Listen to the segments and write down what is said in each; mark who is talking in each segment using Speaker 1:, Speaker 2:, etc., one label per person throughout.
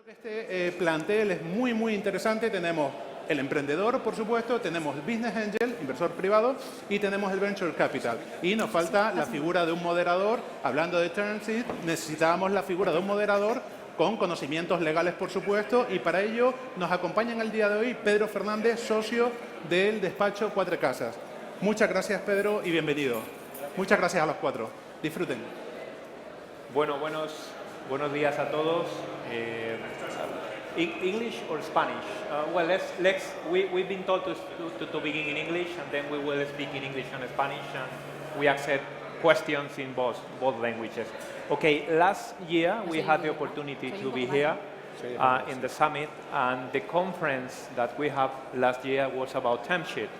Speaker 1: Este plantel es muy interesante. Tenemos el emprendedor, por supuesto, tenemos el Business Angel, inversor privado, y tenemos el Venture Capital. Y nos falta la figura de un moderador. Hablando de term sheet, necesitábamos la figura de un moderador con conocimientos legales, por supuesto, y para ello nos acompaña en el día de hoy Pedro Fernández, socio del despacho Cuatro Casas. Muchas gracias, Pedro, y bienvenido. Muchas gracias a los cuatro. Disfruten.
Speaker 2: Bueno, buenos días a todos. English or Spanish? Well, we've been told to begin in English, and then we will speak in English and Spanish, and we accept questions in both languages. Okay, last year we had the opportunity to be here in the summit, and the conference that we had last year was about term sheet.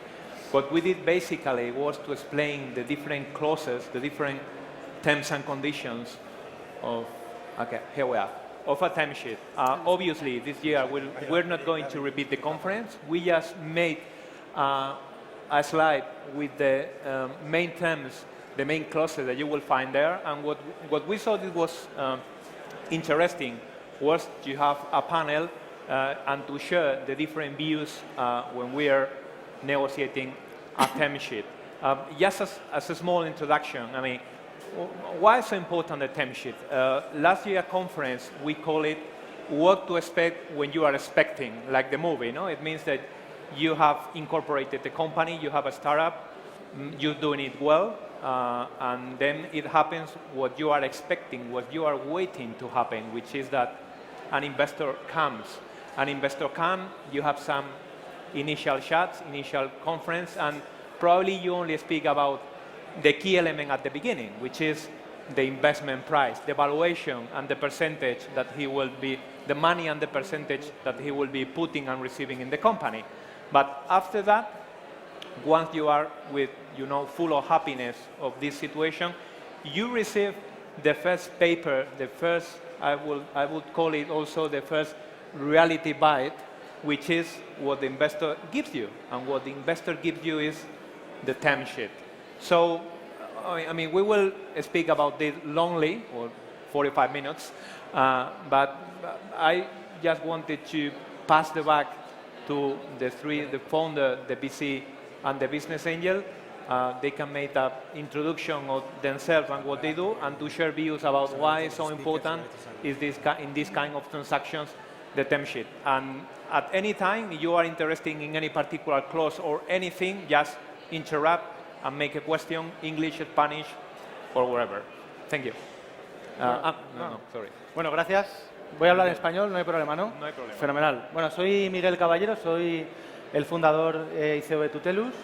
Speaker 2: What we did basically was to explain the different clauses, the different terms and conditions of, okay, here we are, of a term sheet. Obviously, this year we're not going to repeat the conference. We just made a slide with the main terms, the main clauses that you will find there. And what we thought it was interesting was to have a panel and to share the different views when we are negotiating a term sheet. Just as a small introduction, I mean, why is so important the term sheet? Last year conference, we call it what to expect when you are expecting, like the movie, no? It means that you have incorporated the company, you have a startup, you're doing it well, and then it happens what you are expecting, what you are waiting to happen, which is that an investor comes. An investor comes, you have some initial chats, initial conference, and probably you only speak about the key element at the beginning, which is the investment price, the valuation and the percentage that he will be, the money and the percentage that he will be putting and receiving in the company. But after that, once you are with, full of happiness of this situation, you receive the first paper, the first, I would call it also the first reality bite, which is what the investor gives you. And what the investor gives you is the term sheet. So, I mean, we will speak about this longly, or 45 minutes, but I just wanted to pass the back to the three, the founder, the VC, and the business angel. They can make an introduction of themselves and what they do, and to share views about why it's so important is this, in this kind of transactions, the term sheet. And at any time, if you are interested in any particular clause or anything, just interrupt and make a question, English, Spanish, or wherever. Thank you. Sorry.
Speaker 3: Bueno, gracias. Voy a hablar en español, no hay problema, ¿no?
Speaker 2: No hay problema.
Speaker 3: Fenomenal. Bueno, soy Miguel Caballero, soy el fundador y CEO de Tutelus.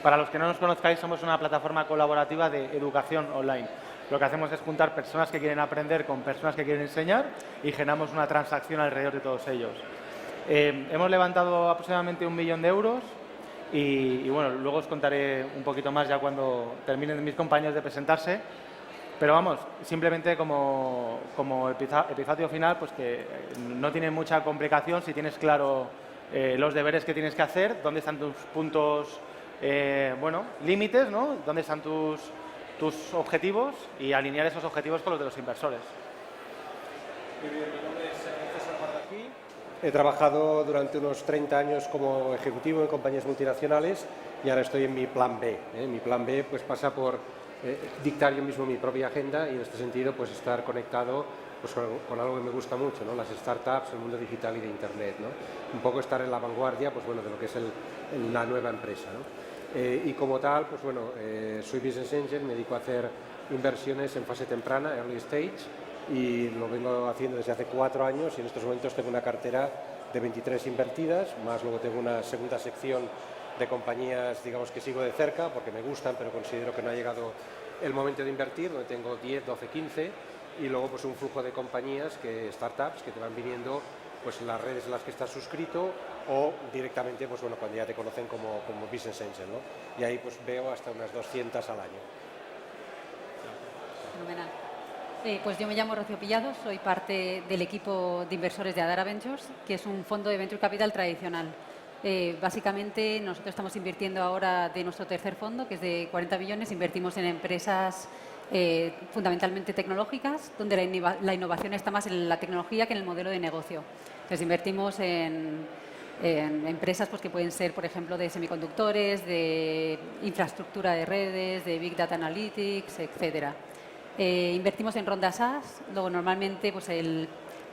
Speaker 3: Para los que no nos conozcáis, somos una plataforma colaborativa de educación online. Lo que hacemos es juntar personas que quieren aprender con personas que quieren enseñar y generamos una transacción alrededor de todos ellos. Hemos levantado aproximadamente 1 millón de euros. Y bueno, luego os contaré un poquito más ya cuando terminen mis compañeros de presentarse. Pero vamos, simplemente como epifatio final, pues que no tiene mucha complicación si tienes claro los deberes que tienes que hacer, dónde están tus puntos, límites, ¿no? Dónde están tus objetivos y alinear esos objetivos con los de los inversores.
Speaker 4: Muy bien, mi nombre es César Mardaquí. He trabajado durante unos 30 años como ejecutivo en compañías multinacionales y ahora estoy en mi plan B. Mi plan B pues, pasa por dictar yo mismo mi propia agenda y en este sentido pues, estar conectado pues, con algo que me gusta mucho, ¿no? Las startups, el mundo digital y de Internet, ¿no? Un poco estar en la vanguardia pues, bueno, de lo que es la nueva empresa, ¿no? Y como tal, pues, bueno, soy Business Angel, me dedico a hacer inversiones en fase temprana, early stage, y lo vengo haciendo desde hace 4 años y en estos momentos tengo una cartera de 23 invertidas, más luego tengo una segunda sección de compañías, digamos, que sigo de cerca porque me gustan, pero considero que no ha llegado el momento de invertir, donde tengo 10, 12, 15, y luego pues un flujo de compañías, startups, que te van viniendo pues en las redes en las que estás suscrito o directamente, pues bueno, cuando ya te conocen como Business Angel, ¿no? Y ahí pues veo hasta unas 200 al año.
Speaker 5: Fenomenal. Pues yo me llamo Rocío Pillado, soy parte del equipo de inversores de Adara Ventures, que es un fondo de Venture Capital tradicional. Básicamente, nosotros estamos invirtiendo ahora de nuestro tercer fondo, que es de 40 millones, invertimos en empresas fundamentalmente tecnológicas, donde la innovación está más en la tecnología que en el modelo de negocio. Entonces, invertimos en empresas pues, que pueden ser, por ejemplo, de semiconductores, de infraestructura de redes, de Big Data Analytics, etcétera. Invertimos en rondas SaaS, luego normalmente pues,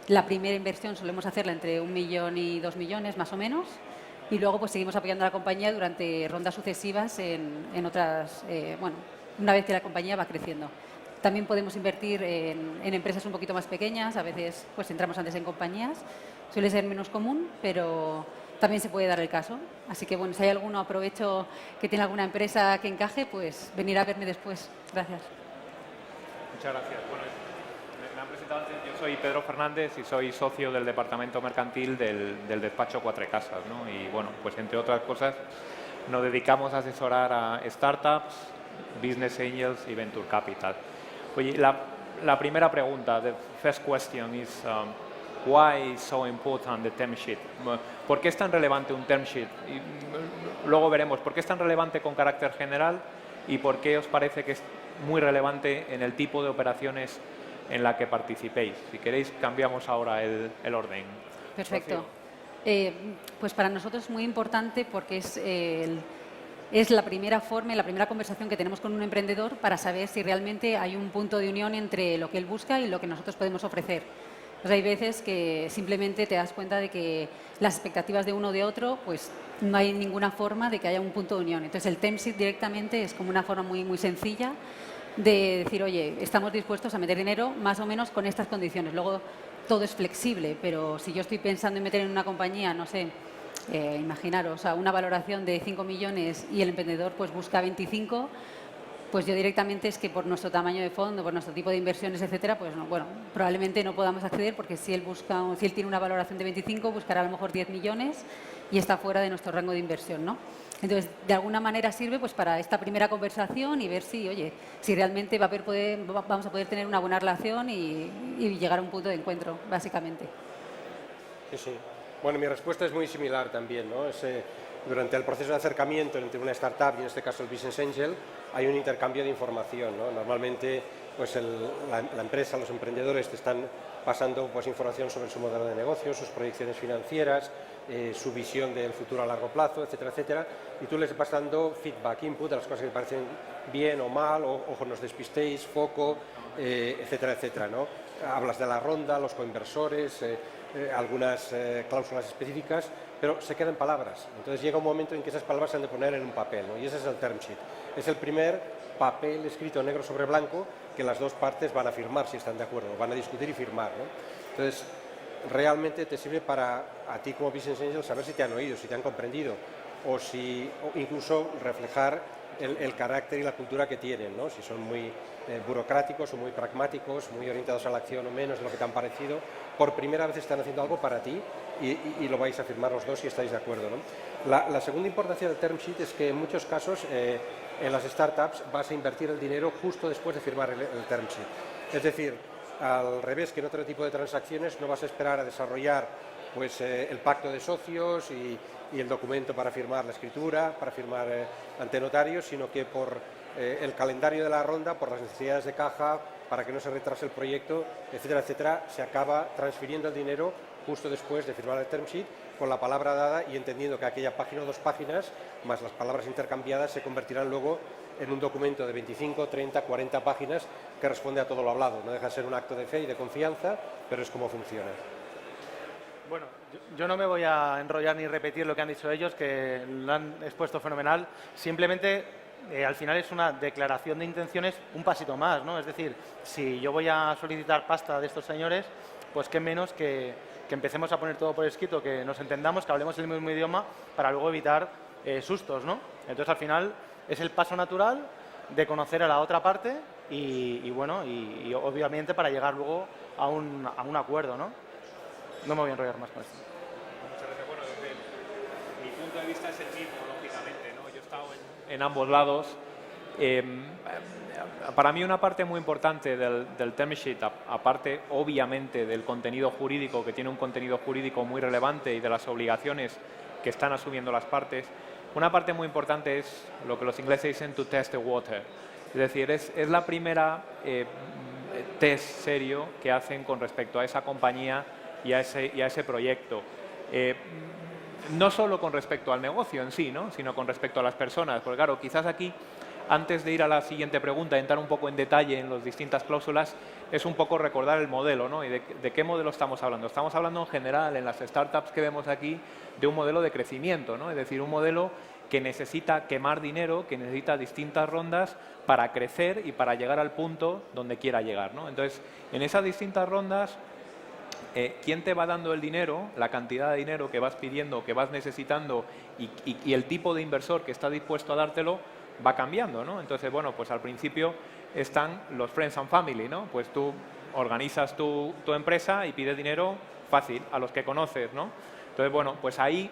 Speaker 5: la primera inversión solemos hacerla entre 1 millón y 2 millones más o menos, y luego pues, seguimos apoyando a la compañía durante rondas sucesivas en otras, una vez que la compañía va creciendo. También podemos invertir en empresas un poquito más pequeñas, a veces pues entramos antes en compañías, suele ser menos común, pero también se puede dar el caso. Así que bueno, si hay alguno, aprovecho que tiene alguna empresa que encaje, pues venir a verme después. Gracias.
Speaker 2: Muchas gracias. Bueno, me han presentado antes, yo soy Pedro Fernández y soy socio del departamento mercantil del despacho Cuatro Casas, ¿no? Y bueno, pues entre otras cosas nos dedicamos a asesorar a startups, business angels y venture capital. Oye, la primera pregunta, the first question is why is so important the term sheet? ¿Por qué es tan relevante un term sheet? Y luego veremos por qué es tan relevante con carácter general y por qué os parece que es muy relevante en el tipo de operaciones en la que participéis. Si queréis, cambiamos ahora el orden.
Speaker 5: Perfecto. Pues para nosotros es muy importante porque es la primera forma y la primera conversación que tenemos con un emprendedor para saber si realmente hay un punto de unión entre lo que él busca y lo que nosotros podemos ofrecer. Pues hay veces que simplemente te das cuenta de que las expectativas de uno o de otro, pues no hay ninguna forma de que haya un punto de unión. Entonces el term sheet directamente es como una forma muy, muy sencilla de decir, oye, estamos dispuestos a meter dinero más o menos con estas condiciones. Luego todo es flexible, pero si yo estoy pensando en meter en una compañía, no sé, imaginaros, una valoración de 5 millones y el emprendedor pues busca 25, pues yo directamente es que por nuestro tamaño de fondo, por nuestro tipo de inversiones, etcétera, pues no, bueno, probablemente no podamos acceder porque si él tiene una valoración de 25, buscará a lo mejor 10 millones y está fuera de nuestro rango de inversión, ¿no? Entonces, de alguna manera sirve pues para esta primera conversación y ver si, oye, si realmente vamos a poder tener una buena relación y llegar a un punto de encuentro, básicamente.
Speaker 4: Sí, sí. Bueno, mi respuesta es muy similar también, ¿no? Durante el proceso de acercamiento entre una startup y en este caso el Business Angel hay un intercambio de información, ¿no? Normalmente pues la empresa, los emprendedores te están pasando pues, información sobre su modelo de negocio, sus proyecciones financieras, su visión del futuro a largo plazo, etcétera, etcétera, y tú les vas dando feedback, input de las cosas que te parecen bien o mal, o ojo, nos despistéis, foco, etcétera, etcétera, ¿no? Hablas de la ronda, los coinversores, algunas cláusulas específicas, pero se quedan palabras. Entonces llega un momento en que esas palabras se han de poner en un papel, ¿no? Y ese es el term sheet. Es el primer papel escrito negro sobre blanco que las dos partes van a firmar si están de acuerdo, van a discutir y firmar, ¿no? Entonces, realmente te sirve para a ti como Business Angel saber si te han oído, si te han comprendido o incluso reflejar el carácter y la cultura que tienen, ¿no? Si son muy burocráticos o muy pragmáticos, muy orientados a la acción o menos de lo que te han parecido, por primera vez están haciendo algo para ti y lo vais a firmar los dos si estáis de acuerdo, ¿no? La segunda importancia del term sheet es que en muchos casos en las startups vas a invertir el dinero justo después de firmar el term sheet. Es decir, al revés que en otro tipo de transacciones no vas a esperar a desarrollar pues, el pacto de socios y el documento para firmar la escritura, para firmar ante notarios, sino que por el calendario de la ronda, por las necesidades de caja, para que no se retrase el proyecto, etcétera, etcétera, se acaba transfiriendo el dinero justo después de firmar el term sheet con la palabra dada y entendiendo que aquella página o 2 páginas, más las palabras intercambiadas, se convertirán luego en un documento de 25, 30, 40 páginas que responde a todo lo hablado. No deja de ser un acto de fe y de confianza, pero es como funciona.
Speaker 3: Bueno, yo no me voy a enrollar ni repetir lo que han dicho ellos, que lo han expuesto fenomenal. Simplemente, al final es una declaración de intenciones un pasito más, ¿no? Es decir, si yo voy a solicitar pasta de estos señores, pues qué menos que empecemos a poner todo por escrito, que nos entendamos, que hablemos el mismo idioma, para luego evitar sustos, ¿no? Entonces, al final, es el paso natural de conocer a la otra parte y obviamente para llegar luego a un acuerdo, ¿no? No me voy a enrollar más con esto.
Speaker 2: Muchas gracias. Bueno, desde mi punto de vista es el mismo, lógicamente, ¿no? Yo he estado en ambos lados. Para mí una parte muy importante del term sheet, aparte obviamente del contenido jurídico, que tiene un contenido jurídico muy relevante y de las obligaciones que están asumiendo las partes, una parte muy importante es lo que los ingleses dicen to test the water. Es decir, es la primera test serio que hacen con respecto a esa compañía y a ese proyecto. No solo con respecto al negocio en sí, ¿no? Sino con respecto a las personas. Porque claro, quizás aquí, antes de ir a la siguiente pregunta, entrar un poco en detalle en las distintas cláusulas, es un poco recordar el modelo, ¿no? Y de qué modelo estamos hablando. Estamos hablando en general, en las startups que vemos aquí, de un modelo de crecimiento, ¿no? Es decir, un modelo que necesita quemar dinero, que necesita distintas rondas para crecer y para llegar al punto donde quiera llegar, ¿no? Entonces, en esas distintas rondas, quién te va dando el dinero, la cantidad de dinero que vas pidiendo, que vas necesitando y el tipo de inversor que está dispuesto a dártelo va cambiando, ¿no? Entonces, bueno, pues al principio están los friends and family, ¿no? Pues tú organizas tu empresa y pides dinero fácil a los que conoces, ¿no? Entonces, bueno, pues ahí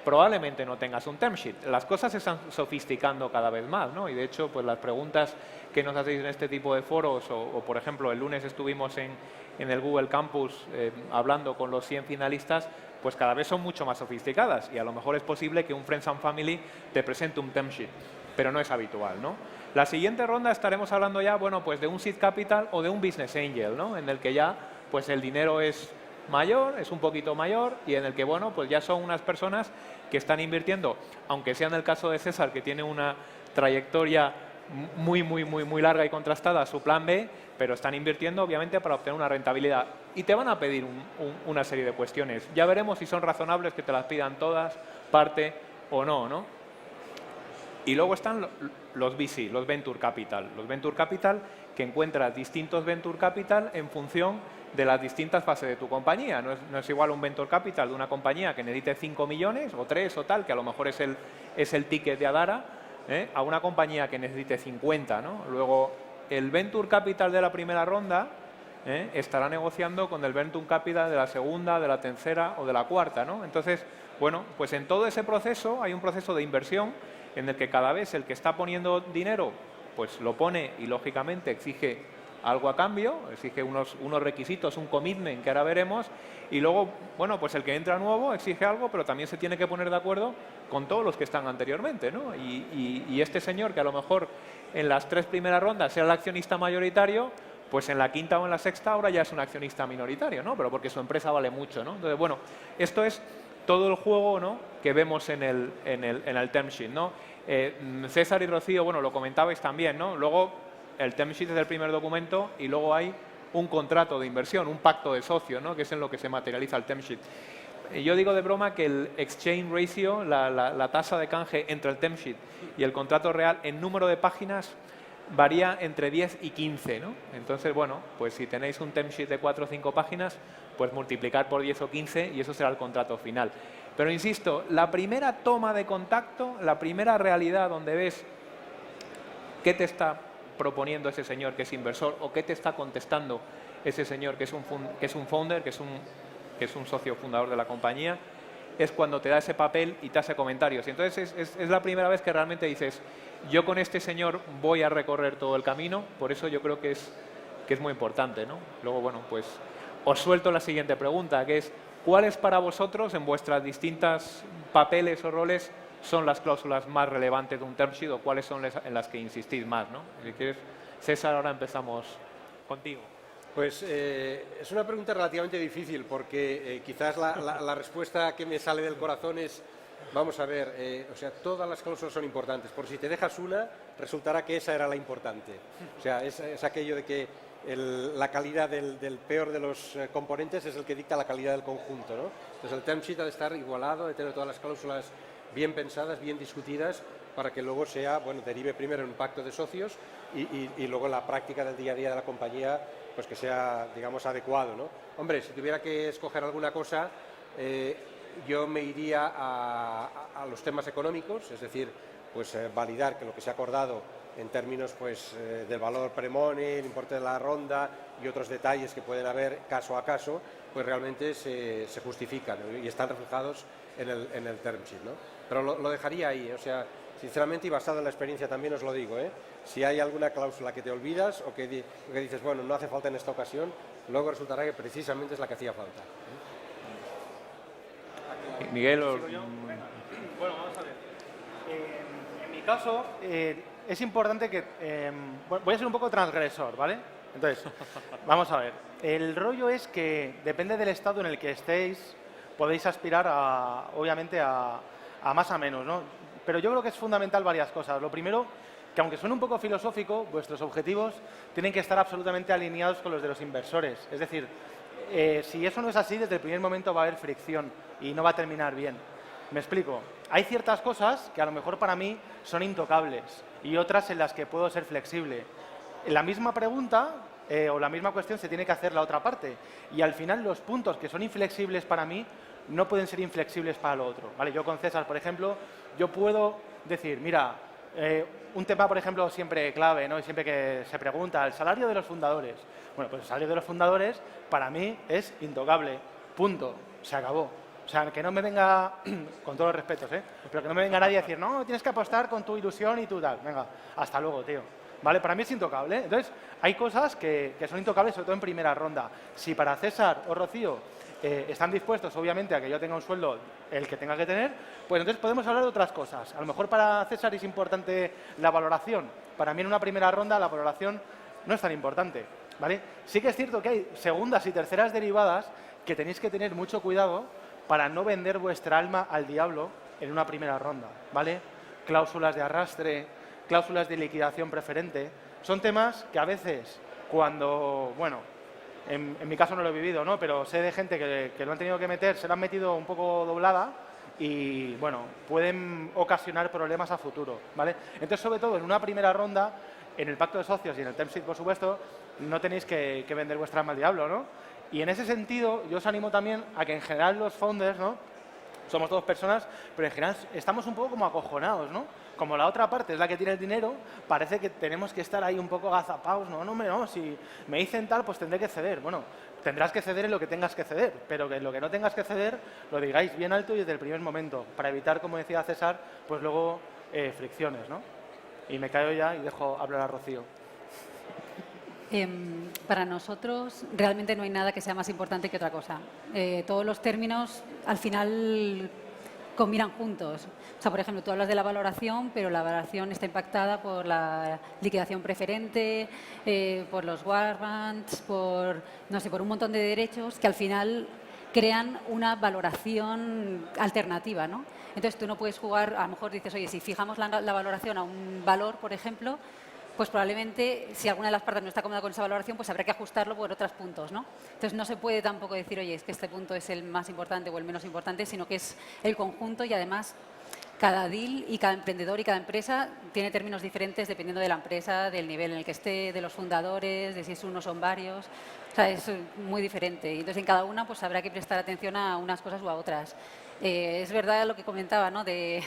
Speaker 2: probablemente no tengas un term sheet. Las cosas se están sofisticando cada vez más, ¿no? Y de hecho, pues las preguntas que nos hacéis en este tipo de foros o por ejemplo, el lunes estuvimos en el Google Campus hablando con los 100 finalistas, pues cada vez son mucho más sofisticadas y a lo mejor es posible que un Friends and Family te presente un term sheet, pero no es habitual, ¿no? La siguiente ronda estaremos hablando ya, bueno, pues de un seed capital o de un business angel, ¿no? En el que ya, pues el dinero es mayor, es un poquito mayor y en el que, bueno, pues ya son unas personas que están invirtiendo, aunque sea en el caso de César, que tiene una trayectoria muy larga y contrastada, su plan B, pero están invirtiendo obviamente para obtener una rentabilidad y te van a pedir una serie de cuestiones. Ya veremos si son razonables que te las pidan todas, parte o no, ¿no? Y luego están los VC, los Venture Capital. Los Venture Capital que encuentras distintos Venture Capital en función de las distintas fases de tu compañía. No es igual un Venture Capital de una compañía que necesite 5 millones o 3 o tal, que a lo mejor es el ticket de Adara, a una compañía que necesite 50, ¿no? Luego, el Venture Capital de la primera ronda estará negociando con el Venture Capital de la segunda, de la tercera o de la cuarta, ¿no? Entonces, bueno, pues en todo ese proceso hay un proceso de inversión en el que cada vez el que está poniendo dinero, pues lo pone y lógicamente exige algo a cambio, exige unos requisitos, un commitment que ahora veremos, y luego, bueno, pues el que entra nuevo exige algo, pero también se tiene que poner de acuerdo con todos los que están anteriormente, ¿no? Y este señor, que a lo mejor en las 3 primeras rondas era el accionista mayoritario, pues en la quinta o en la sexta ahora ya es un accionista minoritario, ¿no? Pero porque su empresa vale mucho, ¿no? Entonces, bueno, esto es todo el juego, ¿no?, que vemos en el term sheet, ¿no? César y Rocío, bueno, lo comentabais también, ¿no? Luego, el term sheet es el primer documento y luego hay un contrato de inversión, un pacto de socio, ¿no?, que es en lo que se materializa el term sheet. Yo digo de broma que el exchange ratio, la tasa de canje entre el term sheet y el contrato real en número de páginas varía entre 10 y 15, ¿no? Entonces, bueno, pues si tenéis un term sheet de 4 o 5 páginas, pues multiplicar por 10 o 15 y eso será el contrato final. Pero insisto, la primera toma de contacto, la primera realidad donde ves qué te está proponiendo ese señor que es inversor o qué te está contestando ese señor que es un founder, que es un socio fundador de la compañía, es cuando te da ese papel y te hace comentarios. Y entonces es la primera vez que realmente dices, yo con este señor voy a recorrer todo el camino, por eso yo creo que es muy importante, ¿no? Luego, bueno, pues os suelto la siguiente pregunta, que es, ¿cuáles para vosotros en vuestras distintas papeles o roles son las cláusulas más relevantes de un term sheet o cuáles son en las que insistís más, ¿no? Si quieres, César, ahora empezamos contigo.
Speaker 4: Pues es una pregunta relativamente difícil porque quizás la respuesta que me sale del corazón es, vamos a ver, o sea, todas las cláusulas son importantes. Por si te dejas una, resultará que esa era la importante. O sea, es aquello de que la calidad del peor de los componentes es el que dicta la calidad del conjunto, ¿no? Entonces el term sheet ha de estar igualado, de tener todas las cláusulas bien pensadas, bien discutidas, para que luego sea, bueno, derive primero en un pacto de socios y luego la práctica del día a día de la compañía, pues que sea, digamos, adecuado, ¿no? Hombre, si tuviera que escoger alguna cosa, yo me iría a los temas económicos, es decir, pues validar que lo que se ha acordado en términos pues del valor pre-money, el importe de la ronda y otros detalles que pueden haber caso a caso, pues realmente se justifican, ¿no? Y están reflejados en el term sheet, ¿no? Pero lo dejaría ahí, o sea, sinceramente y basado en la experiencia también os lo digo, si hay alguna cláusula que te olvidas o que dices, bueno, no hace falta en esta ocasión, luego resultará que precisamente es la que hacía falta.
Speaker 2: Miguel,
Speaker 3: Bueno, vamos a ver. En mi caso, es importante que... voy a ser un poco transgresor, ¿vale? Entonces, vamos a ver. El rollo es que depende del estado en el que estéis, podéis aspirar, obviamente, a más a menos, ¿no? Pero yo creo que es fundamental varias cosas. Lo primero, que aunque suene un poco filosófico, vuestros objetivos tienen que estar absolutamente alineados con los de los inversores. Es decir, si eso no es así, desde el primer momento va a haber fricción y no va a terminar bien. Me explico. Hay ciertas cosas que a lo mejor para mí son intocables y otras en las que puedo ser flexible. La misma pregunta o la misma cuestión se tiene que hacer la otra parte. Y al final los puntos que son inflexibles para mí no pueden ser inflexibles para lo otro. ¿Vale? Yo con César, por ejemplo, yo puedo decir, mira, un tema, por ejemplo, siempre clave, ¿no? Y siempre que se pregunta, el salario de los fundadores. Bueno, pues el salario de los fundadores para mí es intocable. Punto. Se acabó. O sea, que no me venga, con todos los respetos, pero que no me venga nadie a decir, no, tienes que apostar con tu ilusión y tu tal. Venga, hasta luego, tío. ¿Vale? Para mí es intocable. Entonces, hay cosas que son intocables, sobre todo en primera ronda. Si para César o Rocío están dispuestos, obviamente, a que yo tenga un sueldo el que tenga que tener, pues entonces podemos hablar de otras cosas. A lo mejor para César es importante la valoración. Para mí en una primera ronda la valoración no es tan importante. ¿Vale? Sí que es cierto que hay segundas y terceras derivadas que tenéis que tener mucho cuidado para no vender vuestra alma al diablo en una primera ronda, ¿vale? Cláusulas de arrastre, cláusulas de liquidación preferente, son temas que a veces cuando, bueno, en mi caso no lo he vivido, ¿no? Pero sé de gente que lo han tenido que meter, se lo han metido un poco doblada y, bueno, pueden ocasionar problemas a futuro, ¿vale? Entonces, sobre todo en una primera ronda, en el pacto de socios y en el term sheet, por supuesto, no tenéis que vender vuestra alma al diablo, ¿no? Y en ese sentido, yo os animo también a que en general los founders, ¿no? Somos todas personas, pero en general estamos un poco como acojonados, ¿no? Como la otra parte es la que tiene el dinero, parece que tenemos que estar ahí un poco agazapados, no, hombre, no, si me dicen tal, pues tendré que ceder. Bueno, tendrás que ceder en lo que tengas que ceder, pero que en lo que no tengas que ceder lo digáis bien alto y desde el primer momento, para evitar, como decía César, pues luego fricciones, ¿no? Y me callo ya y dejo hablar a Rocío.
Speaker 5: Para nosotros realmente no hay nada que sea más importante que otra cosa. Todos los términos al final combinan juntos. O sea, por ejemplo, tú hablas de la valoración, pero la valoración está impactada por la liquidación preferente, por los warrants, por, no sé, por un montón de derechos que al final crean una valoración alternativa, ¿no? Entonces tú no puedes jugar, a lo mejor dices, oye, si fijamos la valoración a un valor, por ejemplo, pues probablemente si alguna de las partes no está cómoda con esa valoración, pues habrá que ajustarlo por otros puntos, ¿no? Entonces no se puede tampoco decir, oye, es que este punto es el más importante o el menos importante, sino que es el conjunto y además cada deal y cada emprendedor y cada empresa tiene términos diferentes dependiendo de la empresa, del nivel en el que esté, de los fundadores, de si es uno o son varios. O sea, es muy diferente. Y entonces en cada una pues habrá que prestar atención a unas cosas u a otras. Es verdad lo que comentaba, ¿no? De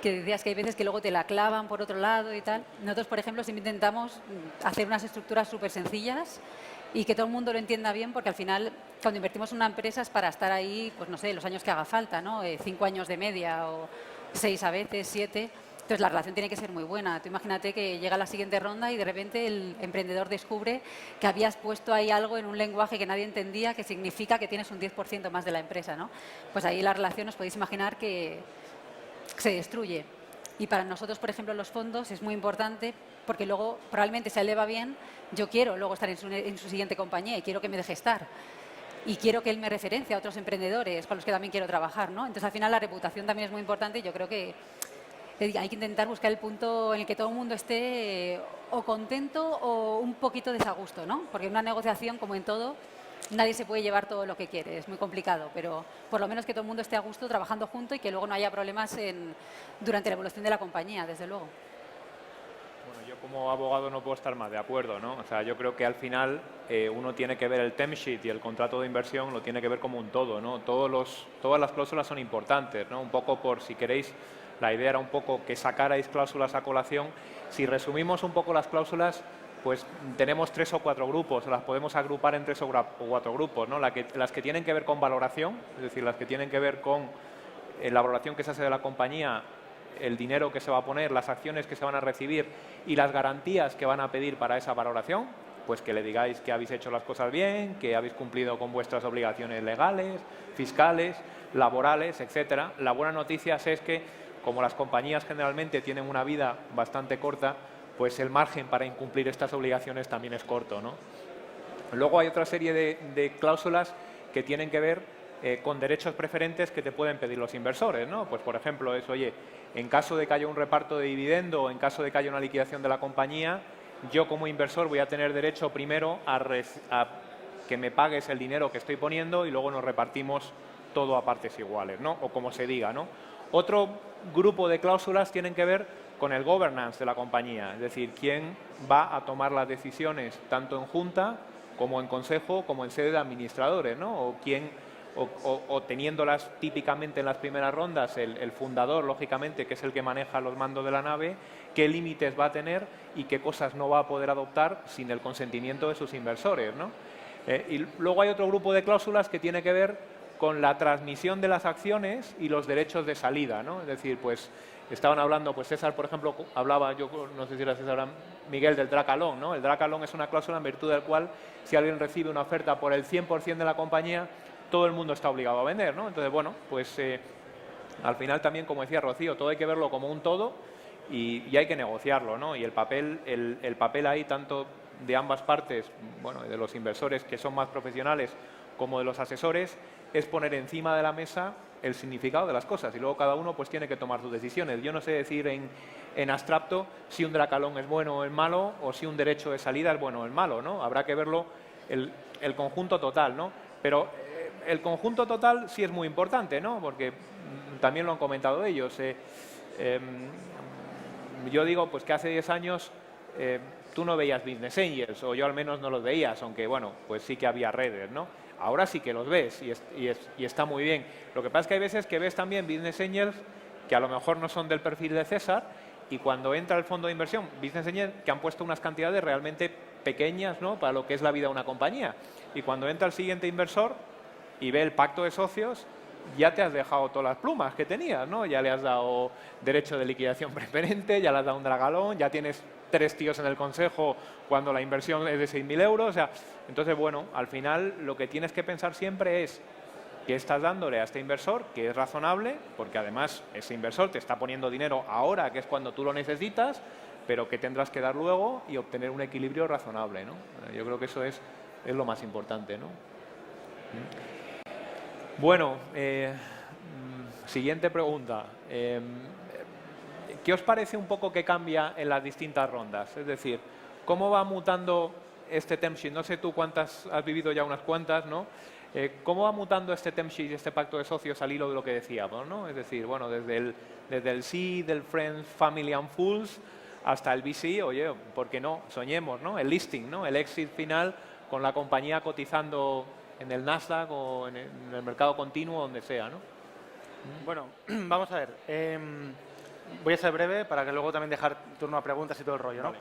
Speaker 5: que decías que hay veces que luego te la clavan por otro lado y tal. Nosotros, por ejemplo, siempre intentamos hacer unas estructuras súper sencillas y que todo el mundo lo entienda bien, porque al final, cuando invertimos en una empresa es para estar ahí, pues no sé, los años que haga falta, ¿no? 5 años de media o 6 a veces, 7. Entonces, la relación tiene que ser muy buena. Tú imagínate que llega la siguiente ronda y de repente el emprendedor descubre que habías puesto ahí algo en un lenguaje que nadie entendía, que significa que tienes un 10% más de la empresa, ¿no? Pues ahí la relación os podéis imaginar que se destruye. Y para nosotros, por ejemplo, los fondos es muy importante porque luego probablemente si a él le va bien, yo quiero luego estar en su siguiente compañía y quiero que me deje estar. Y quiero que él me referencie a otros emprendedores con los que también quiero trabajar, ¿no? Entonces, al final, la reputación también es muy importante y yo creo que hay que intentar buscar el punto en el que todo el mundo esté o contento o un poquito desagusto, ¿no? Porque en una negociación, como en todo, nadie se puede llevar todo lo que quiere, es muy complicado, pero por lo menos que todo el mundo esté a gusto trabajando junto y que luego no haya problemas durante la evolución de la compañía, desde luego.
Speaker 2: Bueno, yo como abogado no puedo estar más de acuerdo, ¿no? O sea, yo creo que al final uno tiene que ver el term sheet y el contrato de inversión, lo tiene que ver como un todo, ¿no? Todas las cláusulas son importantes, ¿no? Un poco por, si queréis, la idea era un poco que sacarais cláusulas a colación. Si resumimos un poco las cláusulas, pues tenemos 3 o 4 grupos, las podemos agrupar en 3 o 4 grupos, ¿no? Las que tienen que ver con valoración, es decir, las que tienen que ver con la valoración que se hace de la compañía, el dinero que se va a poner, las acciones que se van a recibir y las garantías que van a pedir para esa valoración, pues que le digáis que habéis hecho las cosas bien, que habéis cumplido con vuestras obligaciones legales, fiscales, laborales, etcétera. La buena noticia es que como las compañías generalmente tienen una vida bastante corta, pues el margen para incumplir estas obligaciones también es corto, ¿no? Luego hay otra serie de cláusulas que tienen que ver con derechos preferentes que te pueden pedir los inversores, ¿no? Pues por ejemplo es, oye, en caso de que haya un reparto de dividendo o en caso de que haya una liquidación de la compañía, yo como inversor voy a tener derecho primero a que me pagues el dinero que estoy poniendo y luego nos repartimos todo a partes iguales, ¿no? O como se diga, ¿no? Otro grupo de cláusulas tienen que ver con el governance de la compañía, es decir, quién va a tomar las decisiones tanto en junta como en consejo, como en sede de administradores, ¿no? O teniéndolas típicamente en las primeras rondas, el fundador, lógicamente, que es el que maneja los mandos de la nave, qué límites va a tener y qué cosas no va a poder adoptar sin el consentimiento de sus inversores, ¿no? Y luego hay otro grupo de cláusulas que tiene que ver con la transmisión de las acciones y los derechos de salida, ¿no? Es decir, pues estaban hablando, pues César, por ejemplo, hablaba, yo no sé si era César, Miguel, del drag along, ¿no? El drag along es una cláusula en virtud del cual si alguien recibe una oferta por el 100% de la compañía, todo el mundo está obligado a vender, ¿no? Entonces, bueno, pues al final también, como decía Rocío, todo hay que verlo como un todo y hay que negociarlo, ¿no? Y el papel ahí, tanto de ambas partes, bueno, de los inversores que son más profesionales como de los asesores, es poner encima de la mesa el significado de las cosas y luego cada uno pues tiene que tomar sus decisiones. Yo no sé decir en abstracto si un drag along es bueno o es malo o si un derecho de salida es bueno o es malo, ¿no? Habrá que verlo el conjunto total, ¿no? Pero el conjunto total sí es muy importante, ¿no? Porque también lo han comentado ellos. Yo digo pues que hace 10 años tú no veías Business Angels, o yo al menos no los veías, aunque bueno, pues sí que había redes, ¿no? Ahora sí que los ves y está muy bien. Lo que pasa es que hay veces que ves también Business Angels que a lo mejor no son del perfil de César y cuando entra el fondo de inversión, Business Angels que han puesto unas cantidades realmente pequeñas, ¿no? Para lo que es la vida de una compañía. Y cuando entra el siguiente inversor y ve el pacto de socios, ya te has dejado todas las plumas que tenías, ¿no? Ya le has dado derecho de liquidación preferente, ya le has dado un dragalón, ya tienes 3 tíos en el consejo cuando la inversión es de 6.000 euros. O sea, entonces, bueno, al final lo que tienes que pensar siempre es qué estás dándole a este inversor, que es razonable, porque además ese inversor te está poniendo dinero ahora, que es cuando tú lo necesitas, pero que tendrás que dar luego y obtener un equilibrio razonable, ¿no? Yo creo que eso es lo más importante, ¿no? Bueno, siguiente pregunta. ¿Qué os parece un poco que cambia en las distintas rondas? Es decir, ¿cómo va mutando este term sheet? No sé tú cuántas has vivido ya, unas cuantas, ¿no? ¿Cómo va mutando este term sheet y este pacto de socios al hilo de lo que decíamos, ¿no? Es decir, bueno, desde el C, del Friends, Family and Fools, hasta el VC, oye, ¿por qué no? Soñemos, ¿no? El listing, ¿no? El exit final con la compañía cotizando en el Nasdaq o en el mercado continuo, donde sea, ¿no?
Speaker 3: Bueno, vamos a ver. Voy a ser breve para que luego también dejar turno a preguntas y todo el rollo, ¿no? Vale,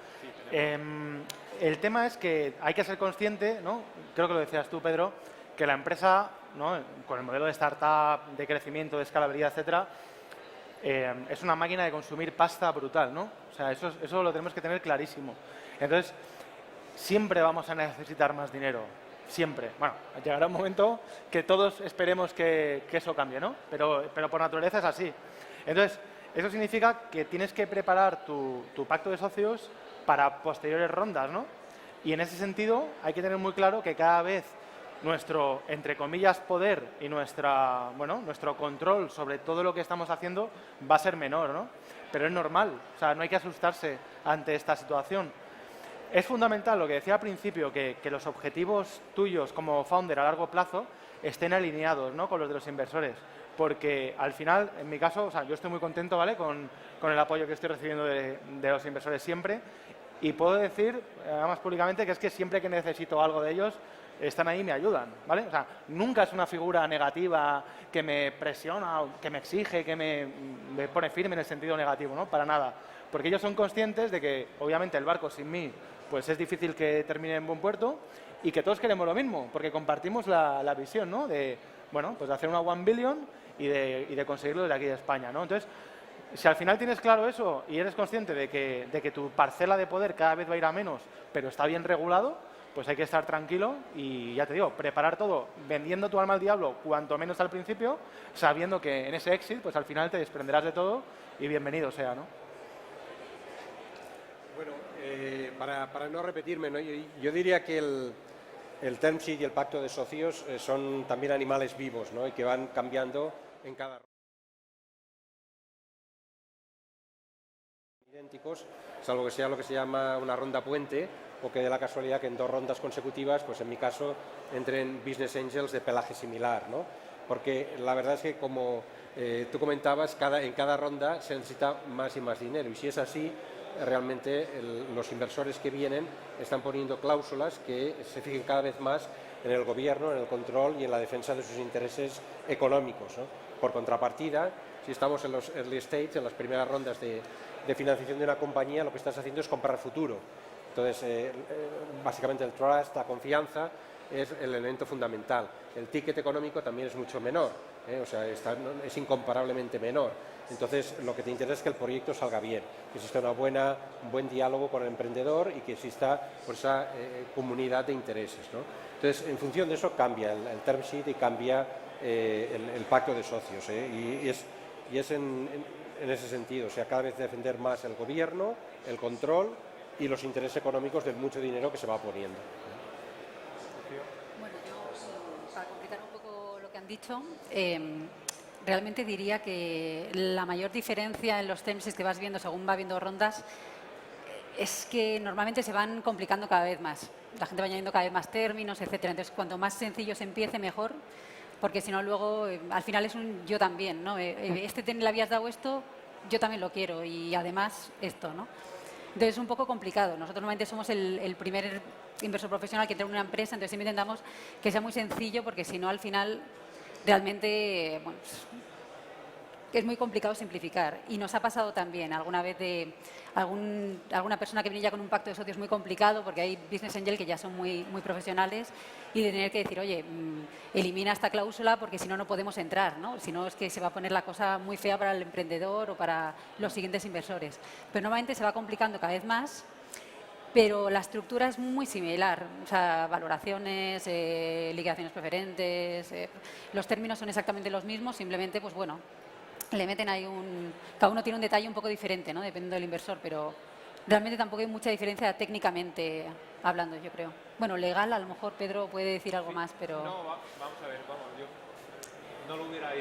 Speaker 3: sí, el tema es que hay que ser consciente, ¿no? Creo que lo decías tú, Pedro, que la empresa, ¿no? Con el modelo de startup, de crecimiento, de escalabilidad, etcétera, es una máquina de consumir pasta brutal, ¿no? O sea, eso lo tenemos que tener clarísimo. Entonces, siempre vamos a necesitar más dinero. Siempre. Bueno, llegará un momento que todos esperemos que eso cambie, ¿no? Pero por naturaleza es así. Entonces, eso significa que tienes que preparar tu pacto de socios para posteriores rondas, ¿no? Y en ese sentido hay que tener muy claro que cada vez nuestro, entre comillas, poder y nuestro control sobre todo lo que estamos haciendo va a ser menor, ¿no? Pero es normal, o sea, no hay que asustarse ante esta situación. Es fundamental, lo que decía al principio, que los objetivos tuyos como founder a largo plazo estén alineados, ¿no? Con los de los inversores. Porque al final, en mi caso, o sea, yo estoy muy contento, ¿vale? Con el apoyo que estoy recibiendo de los inversores siempre. Y puedo decir, además públicamente, que es que siempre que necesito algo de ellos, están ahí y me ayudan, ¿vale? O sea, nunca es una figura negativa que me presiona, que me exige, que me pone firme en el sentido negativo, ¿no? Para nada. Porque ellos son conscientes de que, obviamente, el barco sin mí pues es difícil que termine en buen puerto y que todos queremos lo mismo, porque compartimos la visión, ¿no? De, bueno, pues de hacer una 1 billion y de conseguirlo desde aquí de España, ¿no? Entonces, si al final tienes claro eso y eres consciente de que tu parcela de poder cada vez va a ir a menos, pero está bien regulado, pues hay que estar tranquilo y, ya te digo, preparar todo vendiendo tu alma al diablo cuanto menos al principio, sabiendo que en ese exit, pues al final te desprenderás de todo y bienvenido sea, ¿no?
Speaker 4: Bueno, para no repetirme, ¿no? Yo diría que el term sheet y el pacto de socios son también animales vivos, ¿no? Y que van cambiando en cada idénticos, salvo que sea lo que se llama una ronda puente, o que dé la casualidad que en 2 rondas consecutivas, pues en mi caso, entren business angels de pelaje similar, ¿no? Porque la verdad es que, como tú comentabas, en cada ronda se necesita más y más dinero, y si es así, realmente los inversores que vienen están poniendo cláusulas que se fijen cada vez más en el gobierno, en el control y en la defensa de sus intereses económicos, ¿no? Por contrapartida, si estamos en los early stage, en las primeras rondas de financiación de una compañía, lo que estás haciendo es comprar futuro. Entonces, básicamente el trust, la confianza, es el elemento fundamental. El ticket económico también es mucho menor, o sea, es incomparablemente menor. Entonces, lo que te interesa es que el proyecto salga bien, que exista un buen diálogo con el emprendedor y que exista pues, esa comunidad de intereses, ¿no? Entonces, en función de eso cambia el term sheet y cambia el pacto de socios, y es en ese sentido, o sea, cada vez defender más el gobierno, el control y los intereses económicos del mucho dinero que se va poniendo.
Speaker 5: Bueno, yo, para completar un poco lo que han dicho, realmente diría que la mayor diferencia en los term sheets que vas viendo según va viendo rondas es que normalmente se van complicando cada vez más. La gente va añadiendo cada vez más términos, etcétera. Entonces, cuanto más sencillo se empiece, mejor, porque si no, luego, al final es un yo también, ¿no? Le habías dado esto, yo también lo quiero, y además esto, ¿no? Entonces es un poco complicado. Nosotros normalmente somos el primer inversor profesional que entra en una empresa, entonces siempre intentamos que sea muy sencillo, porque si no, al final, realmente, bueno, es muy complicado simplificar. Y nos ha pasado también alguna vez de alguna persona que viene ya con un pacto de socios muy complicado, porque hay business angel que ya son muy profesionales, y de tener que decir, oye, elimina esta cláusula porque si no, no podemos entrar, ¿no? Si no, es que se va a poner la cosa muy fea para el emprendedor o para los siguientes inversores. Pero normalmente se va complicando cada vez más, pero la estructura es muy similar. O sea, valoraciones, liquidaciones preferentes, los términos son exactamente los mismos, simplemente, pues bueno, le meten ahí cada uno tiene un detalle un poco diferente, ¿no? Dependiendo del inversor, pero realmente tampoco hay mucha diferencia técnicamente hablando, yo creo. Bueno, legal, a lo mejor Pedro puede decir algo más, pero...
Speaker 2: No, vamos a ver, yo no lo hubiera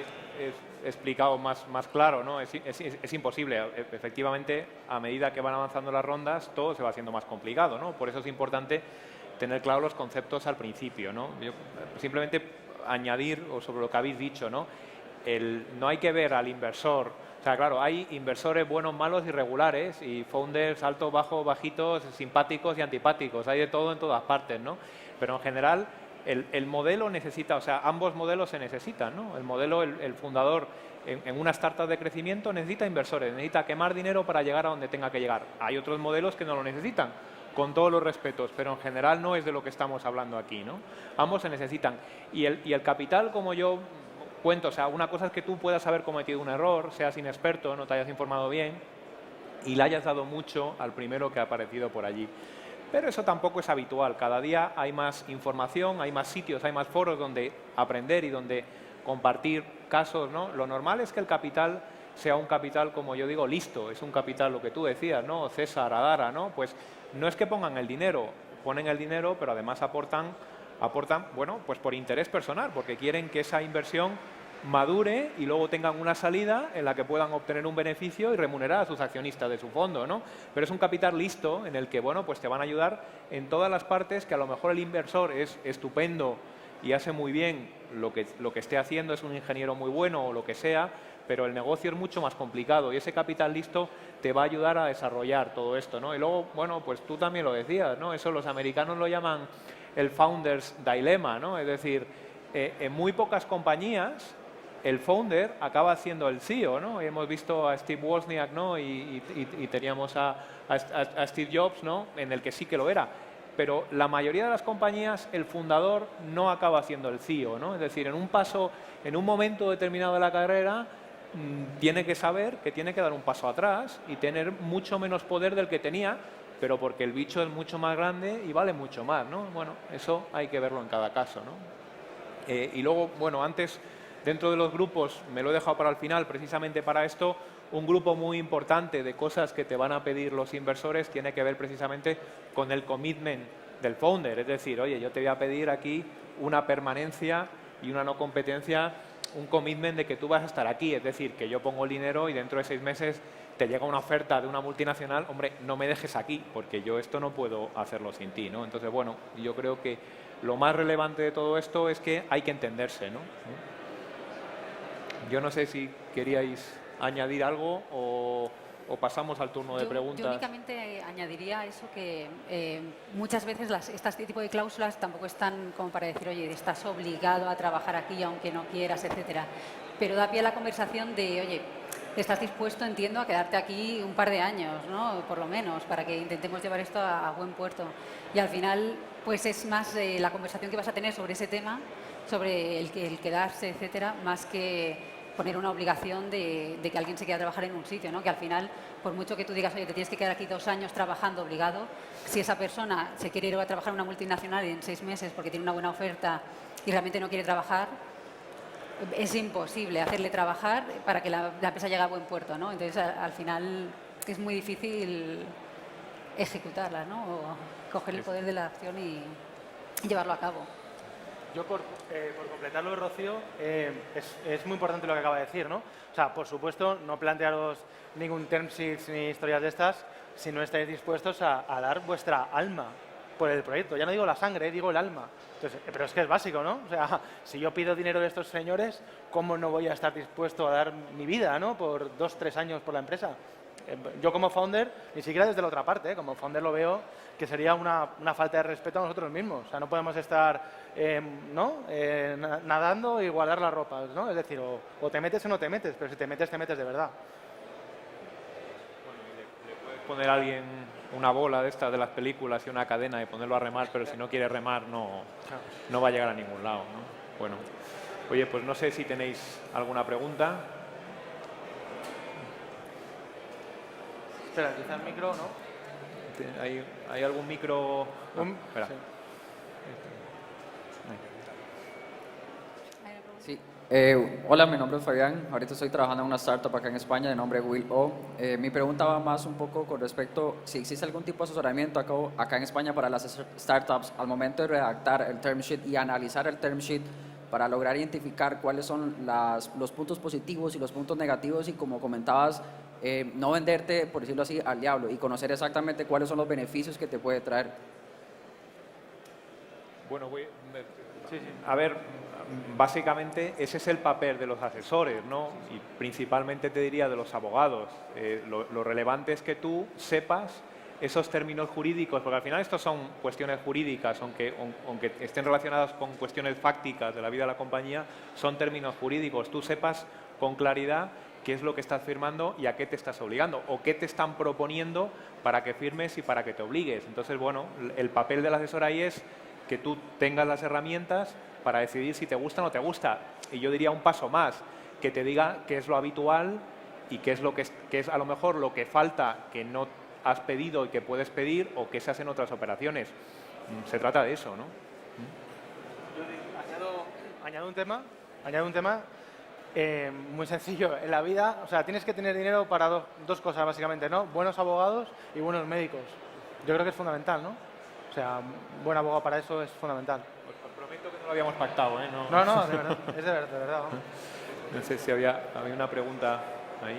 Speaker 2: explicado más claro, ¿no? Es imposible. Efectivamente, a medida que van avanzando las rondas, todo se va haciendo más complicado, ¿no? Por eso es importante tener claros los conceptos al principio, ¿no? Yo simplemente añadir sobre lo que habéis dicho, ¿no? No hay que ver al inversor, o sea, claro, hay inversores buenos, malos y regulares, y founders altos, bajos, bajitos, simpáticos y antipáticos, hay de todo en todas partes, ¿no? Pero en general el modelo necesita, o sea, ambos modelos se necesitan, ¿no? El modelo, el fundador en una startup de crecimiento necesita inversores, necesita quemar dinero para llegar a donde tenga que llegar. Hay otros modelos que no lo necesitan, con todos los respetos, pero en general no es de lo que estamos hablando aquí, ¿no? Ambos se necesitan. Y el capital, como yo cuento, o sea, una cosa es que tú puedas haber cometido un error, seas inexperto, no te hayas informado bien y le hayas dado mucho al primero que ha aparecido por allí. Pero eso tampoco es habitual. Cada día hay más información, hay más sitios, hay más foros donde aprender y donde compartir casos, ¿no? Lo normal es que el capital sea un capital, como yo digo, listo. Es un capital, lo que tú decías, ¿no? César, Adara, ¿no? Pues no es que pongan el dinero, ponen el dinero, pero además aportan, bueno, pues por interés personal, porque quieren que esa inversión madure y luego tengan una salida en la que puedan obtener un beneficio y remunerar a sus accionistas de su fondo, ¿no? Pero es un capital listo en el que, bueno, pues te van a ayudar en todas las partes, que a lo mejor el inversor es estupendo y hace muy bien lo que esté haciendo, es un ingeniero muy bueno o lo que sea, pero el negocio es mucho más complicado y ese capital listo te va a ayudar a desarrollar todo esto, ¿no? Y luego, bueno, pues tú también lo decías, ¿no? Eso los americanos lo llaman el Founder's Dilemma, ¿no? Es decir, en muy pocas compañías el founder acaba siendo el CEO, ¿no? Y hemos visto a Steve Wozniak, ¿no? Y teníamos a Steve Jobs, ¿no? En el que sí que lo era. Pero la mayoría de las compañías, el fundador no acaba siendo el CEO, ¿no? Es decir, en un momento determinado de la carrera, tiene que saber que tiene que dar un paso atrás y tener mucho menos poder del que tenía pero porque el bicho es mucho más grande y vale mucho más, ¿no? Bueno, eso hay que verlo en cada caso, ¿no? Y luego, bueno, antes, dentro de los grupos, me lo he dejado para el final, precisamente para esto, un grupo muy importante de cosas que te van a pedir los inversores tiene que ver precisamente con el commitment del founder, es decir, oye, yo te voy a pedir aquí una permanencia y una no competencia, un commitment de que tú vas a estar aquí, es decir, que yo pongo el dinero y dentro de 6 meses te llega una oferta de una multinacional, hombre, no me dejes aquí, porque yo esto no puedo hacerlo sin ti, ¿no? Entonces, bueno, yo creo que lo más relevante de todo esto es que hay que entenderse, ¿no? Yo no sé si queríais añadir algo o pasamos al turno de preguntas.
Speaker 5: Yo únicamente añadiría eso que muchas veces este tipo de cláusulas tampoco están como para decir, oye, estás obligado a trabajar aquí aunque no quieras, etcétera. Pero da pie a la conversación de, oye, estás dispuesto, entiendo, a quedarte aquí un par de años, ¿no? Por lo menos, para que intentemos llevar esto a buen puerto. Y al final, pues es más la conversación que vas a tener sobre ese tema, sobre el quedarse, etcétera, más que poner una obligación de que alguien se quede a trabajar en un sitio, ¿no? Que al final, por mucho que tú digas, oye, te tienes que quedar aquí 2 años trabajando obligado, si esa persona se quiere ir a trabajar en una multinacional en 6 meses porque tiene una buena oferta y realmente no quiere trabajar, es imposible hacerle trabajar para que la empresa llegue a buen puerto, ¿no? Entonces, al final, es muy difícil ejecutarla, ¿no? O coger el poder de la acción y llevarlo a cabo.
Speaker 3: Yo, por completarlo de Rocío, es muy importante lo que acaba de decir, ¿no? O sea, por supuesto, no plantearos ningún term sheet ni historias de estas si no estáis dispuestos a dar vuestra alma por el proyecto. Ya no digo la sangre, digo el alma. Entonces, pero es que es básico, ¿no? O sea, si yo pido dinero de estos señores, ¿cómo no voy a estar dispuesto a dar mi vida, ¿no? Por 2 o 3 años por la empresa. Yo como founder, ni siquiera desde la otra parte, como founder lo veo que sería una falta de respeto a nosotros mismos. O sea, no podemos estar nadando y guardar las ropas, ¿no? Es decir, o te metes o no te metes, pero si te metes de verdad.
Speaker 2: Bueno, le puedes poner a alguien una bola de estas de las películas y una cadena y ponerlo a remar, pero si no quiere remar no va a llegar a ningún lado, ¿no? Bueno, oye, pues no sé si tenéis alguna pregunta.
Speaker 3: Espera, quizá el micro, ¿no?
Speaker 2: ¿Hay algún micro? Espera.
Speaker 3: Sí.
Speaker 6: Sí. Hola, mi nombre es Fabián. Ahorita estoy trabajando en una startup acá en España de nombre Will O. Mi pregunta va más un poco con respecto si existe algún tipo de asesoramiento acá en España para las startups al momento de redactar el term sheet y analizar el term sheet para lograr identificar cuáles son los puntos positivos y los puntos negativos y, como comentabas, no venderte, por decirlo así, al diablo y conocer exactamente cuáles son los beneficios que te puede traer.
Speaker 2: Bueno, a ver, básicamente ese es el papel de los asesores, ¿no? Y principalmente te diría de los abogados. Lo relevante es que tú sepas esos términos jurídicos, porque al final estos son cuestiones jurídicas, aunque estén relacionadas con cuestiones fácticas de la vida de la compañía, son términos jurídicos. Tú sepas con claridad qué es lo que estás firmando y a qué te estás obligando, o qué te están proponiendo para que firmes y para que te obligues. Entonces, bueno, el papel del asesor ahí es que tú tengas las herramientas para decidir si te gusta o no te gusta. Y yo diría un paso más, que te diga qué es lo habitual y qué es a lo mejor lo que falta, que no has pedido y que puedes pedir, o que se hacen otras operaciones. Se trata de eso, ¿no?
Speaker 3: Yo añado un tema muy sencillo. En la vida, o sea, tienes que tener dinero para dos cosas, básicamente, ¿no? Buenos abogados y buenos médicos. Yo creo que es fundamental, ¿no? O sea, un buen abogado para eso es fundamental.
Speaker 2: Os prometo que no lo habíamos pactado, ¿eh?
Speaker 3: No, de verdad, es de verdad.
Speaker 2: No sé si había una pregunta ahí.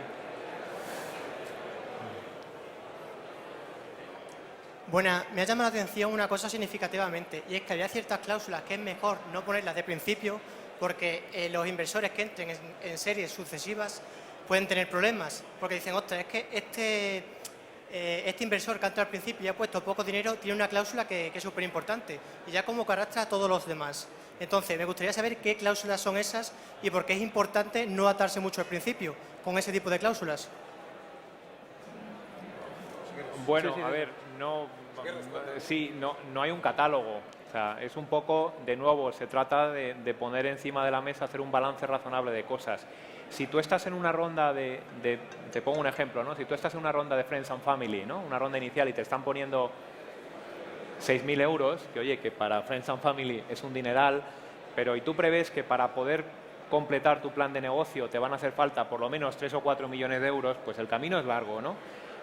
Speaker 7: Bueno, me ha llamado la atención una cosa significativamente, y es que había ciertas cláusulas que es mejor no ponerlas de principio, porque los inversores que entren en series sucesivas pueden tener problemas, porque dicen, ostras, es que este inversor que ha entrado al principio y ha puesto poco dinero tiene una cláusula que es súper importante, y ya como que arrastra a todos los demás. Entonces, me gustaría saber qué cláusulas son esas y por qué es importante no atarse mucho al principio con ese tipo de cláusulas. Bueno,
Speaker 2: a ver, no hay un catálogo. O sea, es un poco, de nuevo, se trata de poner encima de la mesa, hacer un balance razonable de cosas. Si tú estás en una ronda te pongo un ejemplo, ¿no? Si tú estás en una ronda de Friends and Family, ¿no? Una ronda inicial y te están poniendo 6.000 euros, que oye, que para Friends and Family es un dineral, pero y tú prevés que para poder completar tu plan de negocio te van a hacer falta por lo menos 3 o 4 millones de euros, pues el camino es largo, ¿no?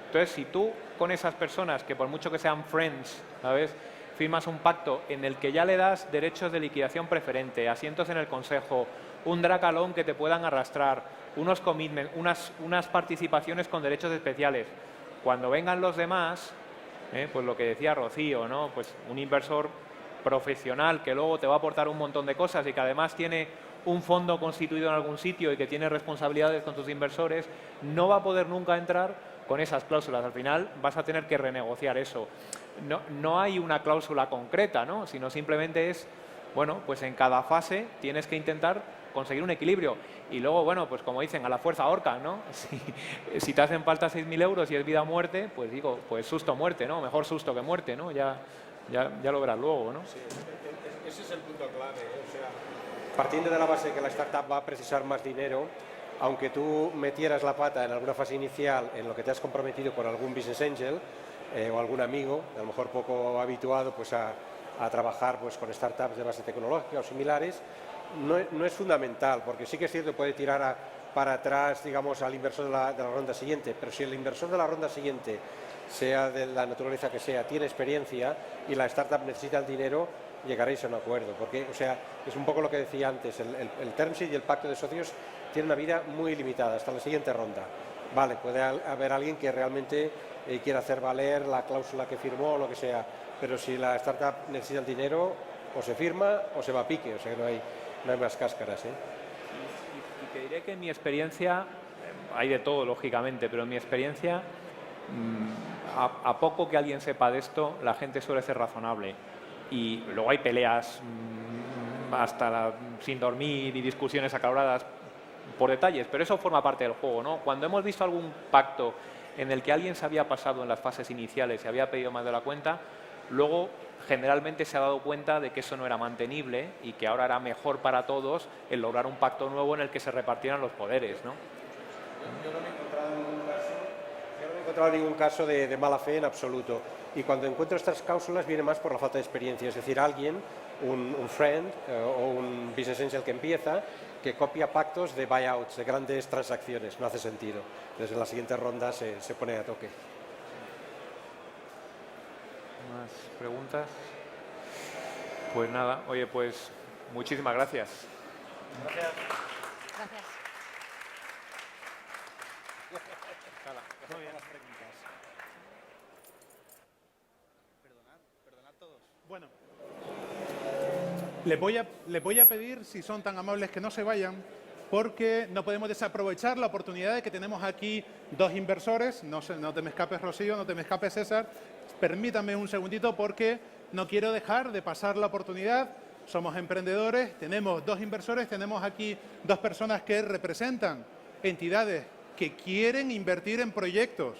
Speaker 2: Entonces, si tú con esas personas, que por mucho que sean friends, ¿sabes?, firmas un pacto en el que ya le das derechos de liquidación preferente, asientos en el consejo, un dracalón que te puedan arrastrar, unos commitments, unas participaciones con derechos especiales. Cuando vengan los demás, pues lo que decía Rocío, ¿no? Pues un inversor profesional que luego te va a aportar un montón de cosas y que además tiene un fondo constituido en algún sitio y que tiene responsabilidades con tus inversores, no va a poder nunca entrar con esas cláusulas. Al final vas a tener que renegociar eso. No hay una cláusula concreta, ¿no? Sino simplemente es, bueno, pues en cada fase tienes que intentar conseguir un equilibrio. Y luego, bueno, pues como dicen, a la fuerza ahorca, ¿no? Si te hacen falta 6.000 euros y es vida o muerte, pues digo, pues susto o muerte, ¿no? Mejor susto que muerte, ¿no? Ya lo verás luego, ¿no?
Speaker 4: Sí, ese es el punto clave, ¿eh? O sea, partiendo de la base de que la startup va a precisar más dinero, aunque tú metieras la pata en alguna fase inicial en lo que te has comprometido con algún business angel o algún amigo, a lo mejor poco habituado pues a trabajar pues con startups de base tecnológica o similares, no es fundamental, porque sí que es cierto que puede tirar para atrás, digamos, al inversor de la ronda siguiente, pero si el inversor de la ronda siguiente, sea de la naturaleza que sea, tiene experiencia y la startup necesita el dinero, llegaréis a un acuerdo, porque, o sea, es un poco lo que decía antes, el term sheet y el pacto de socios tiene una vida muy limitada hasta la siguiente ronda. Vale, puede haber alguien que realmente quiera hacer valer la cláusula que firmó o lo que sea, pero si la startup necesita el dinero, o se firma o se va a pique, o sea que no hay más cáscaras, ¿eh?
Speaker 2: Y te diré que en mi experiencia, hay de todo lógicamente, pero en mi experiencia, a poco que alguien sepa de esto, la gente suele ser razonable. Y luego hay peleas sin dormir y discusiones acaloradas por detalles, pero eso forma parte del juego, ¿no? Cuando hemos visto algún pacto en el que alguien se había pasado en las fases iniciales y había pedido más de la cuenta, luego generalmente se ha dado cuenta de que eso no era mantenible y que ahora era mejor para todos el lograr un pacto nuevo en el que se repartieran los poderes, ¿no?
Speaker 4: Yo no me he encontrado ningún caso de mala fe en absoluto. Y cuando encuentro estas cláusulas viene más por la falta de experiencia, es decir, alguien, un friend o un business angel que empieza, que copia pactos de buyouts, de grandes transacciones, no hace sentido. Entonces en la siguiente ronda se pone a toque.
Speaker 2: ¿Más preguntas? Pues nada, oye, pues muchísimas gracias.
Speaker 5: Gracias.
Speaker 1: Bueno, les voy a pedir, si son tan amables, que no se vayan, porque no podemos desaprovechar la oportunidad de que tenemos aquí dos inversores. No te me escapes, Rocío, no te me escapes, César. Permítanme un segundito porque no quiero dejar de pasar la oportunidad. Somos emprendedores, tenemos dos inversores, tenemos aquí dos personas que representan entidades que quieren invertir en proyectos.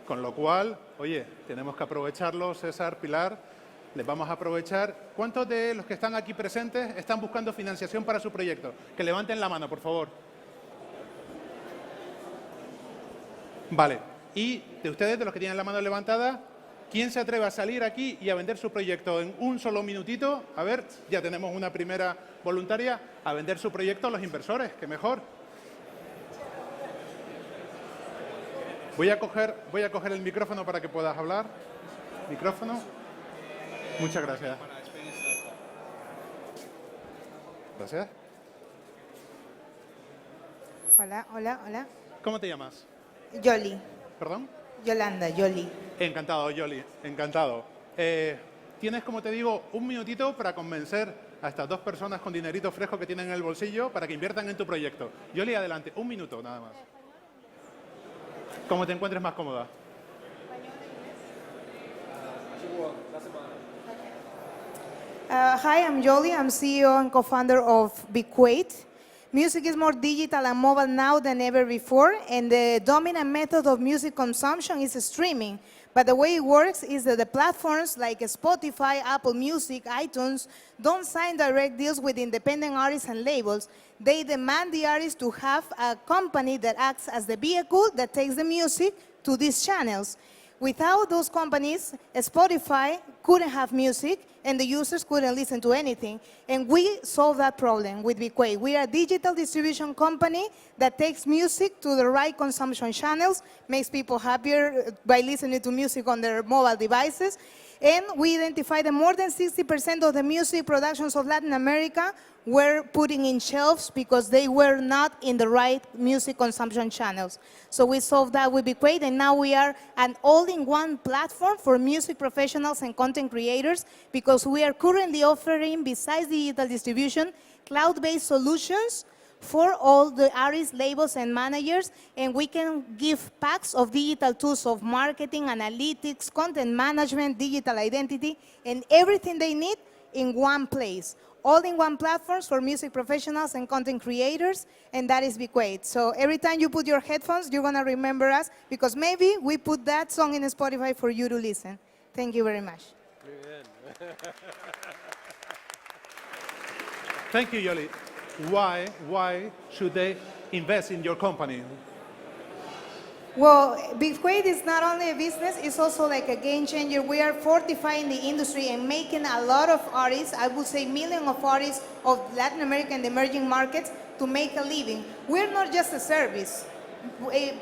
Speaker 1: Con lo cual, oye, tenemos que aprovecharlo, César, Pilar. Les vamos a aprovechar. ¿Cuántos de los que están aquí presentes están buscando financiación para su proyecto? Que levanten la mano, por favor. Vale. Y de ustedes, de los que tienen la mano levantada, ¿quién se atreve a salir aquí y a vender su proyecto en un solo minutito? A ver, ya tenemos una primera voluntaria a vender su proyecto a los inversores. ¡Qué mejor! Voy a coger el micrófono para que puedas hablar. Micrófono. Muchas gracias. Gracias.
Speaker 8: Hola, hola, hola.
Speaker 1: ¿Cómo te llamas?
Speaker 8: Yoli.
Speaker 1: ¿Perdón?
Speaker 8: Yolanda, Yoli.
Speaker 1: Encantado, Yoli. Encantado. Tienes, como te digo, un minutito para convencer a estas dos personas con dinerito fresco que tienen en el bolsillo para que inviertan en tu proyecto. Yoli, adelante. Un minuto, nada más. Como te encuentres más cómoda.
Speaker 8: Hi, I'm Yoli. I'm CEO and co-founder of Bequate. Music is more digital and mobile now than ever before, and the dominant method of music consumption is streaming. But the way it works is that the platforms like Spotify, Apple Music, iTunes don't sign direct deals with independent artists and labels. They demand the artist to have a company that acts as the vehicle that takes the music to these channels. Without those companies, Spotify couldn't have music and the users couldn't listen to anything. And we solved that problem with BigQuay. We are a digital distribution company that takes music to the right consumption channels, makes people happier by listening to music on their mobile devices. And we identified that more than 60% of the music productions of Latin America were putting in shelves because they were not in the right music consumption channels. So we solved that with BigQuay, and now we are an all-in-one platform for music professionals and content creators because we are currently offering, besides digital distribution, cloud-based solutions for all the artists, labels, and managers, and we can give packs of digital tools of marketing, analytics, content management, digital identity, and everything they need in one place. All-in-one platforms for music professionals and content creators, and that is BigQuay. So every time you put your headphones, you're gonna remember us, because maybe we put that song in Spotify for you to listen. Thank you very much.
Speaker 1: Thank you, Yoli. Why should they invest in your company?
Speaker 8: Well, BigQuay is not only a business, it's also like a game changer. We are fortifying the industry and making a lot of artists, I would say millions of artists of Latin America and emerging markets to make a living. We're not just a service.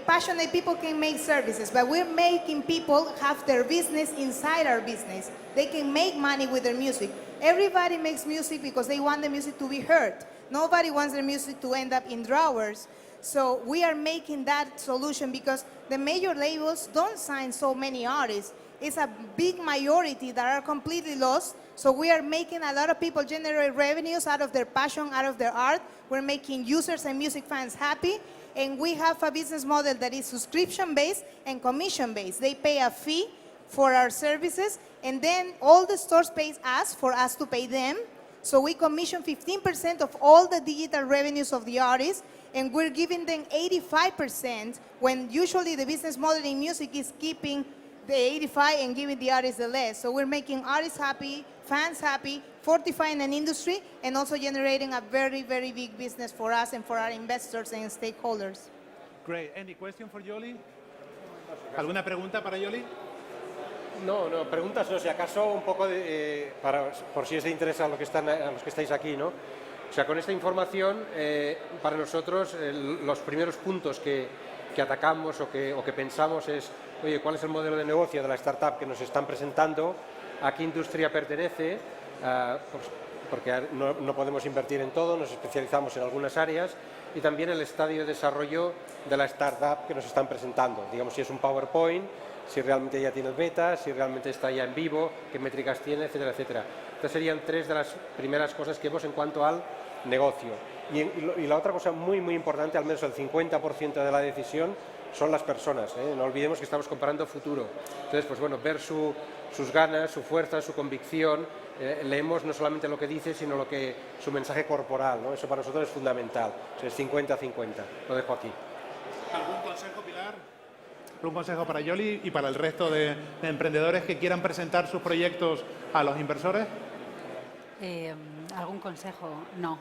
Speaker 8: Passionate people can make services, but we're making people have their business inside our business. They can make money with their music. Everybody makes music because they want the music to be heard. Nobody wants their music to end up in drawers. So we are making that solution because the major labels don't sign so many artists. It's a big majority that are completely lost. So we are making a lot of people generate revenues out of their passion, out of their art. We're making users and music fans happy. And we have a business model that is subscription-based and commission-based. They pay a fee for our services, and then all the stores pay us for us to pay them. So we commission 15% of all the digital revenues of the artists, and we're giving them 85% when usually the business model in music is keeping the 85 and giving the artists the less. So we're making artists happy, fans happy, fortifying an industry, and also generating a very, very big business for us and for our investors and stakeholders.
Speaker 1: Great. Any question for Yoli? ¿Alguna pregunta para Yoli?
Speaker 4: No, preguntas no, si acaso un poco por si es de interés a los que estáis aquí, ¿no? O sea, con esta información, para nosotros, los primeros puntos que atacamos o que pensamos es, oye, ¿cuál es el modelo de negocio de la startup que nos están presentando? ¿A qué industria pertenece? Porque no podemos invertir en todo, nos especializamos en algunas áreas, y también el estadio de desarrollo de la startup que nos están presentando. Digamos, si es un PowerPoint, si realmente ya tiene el beta, si realmente está ya en vivo, qué métricas tiene, etcétera, etcétera. Estas serían tres de las primeras cosas que vemos en cuanto al negocio. Y la otra cosa muy, muy importante, al menos el 50% de la decisión, son las personas, ¿eh? No olvidemos que estamos comparando futuro. Entonces, pues bueno, ver sus ganas, su fuerza, su convicción, leemos no solamente lo que dice, sino su mensaje corporal, ¿no? Eso para nosotros es fundamental. O sea, es 50-50. Lo dejo aquí.
Speaker 1: ¿Algún consejo, Pilar? ¿Algún consejo para Yoli y para el resto de emprendedores que quieran presentar sus proyectos a los inversores?
Speaker 5: ¿Algún consejo? No.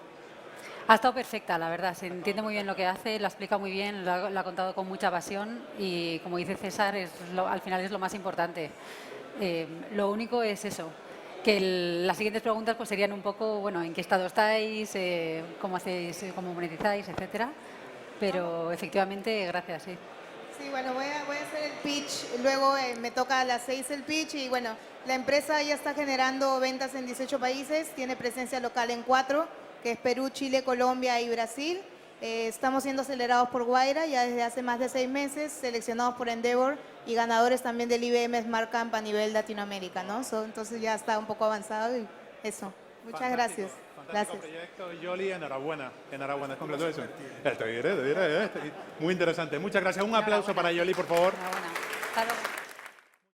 Speaker 5: Ha estado perfecta, la verdad. Se entiende muy bien lo que hace, lo explica muy bien, lo ha contado con mucha pasión y, como dice César, al final es lo más importante. Lo único es eso, que las siguientes preguntas pues serían un poco, bueno, ¿en qué estado estáis? ¿Cómo hacéis, cómo monetizáis, etcétera? Pero efectivamente, gracias, sí.
Speaker 8: Sí, bueno, voy a hacer el pitch, luego me toca a las 6 el pitch y bueno, la empresa ya está generando ventas en 18 países, tiene presencia local en 4, que es Perú, Chile, Colombia y Brasil. Estamos siendo acelerados por Guaira ya desde hace más de 6 meses, seleccionados por Endeavor y ganadores también del IBM Smart Camp a nivel Latinoamérica, ¿no? Entonces ya está un poco avanzado y eso. Muchas gracias.
Speaker 1: Fantástico proyecto, Yoli, enhorabuena, congratulations. Te diré, muy interesante. Muchas gracias. Un aplauso para Yoli, por favor.
Speaker 5: Enhorabuena. Hasta luego.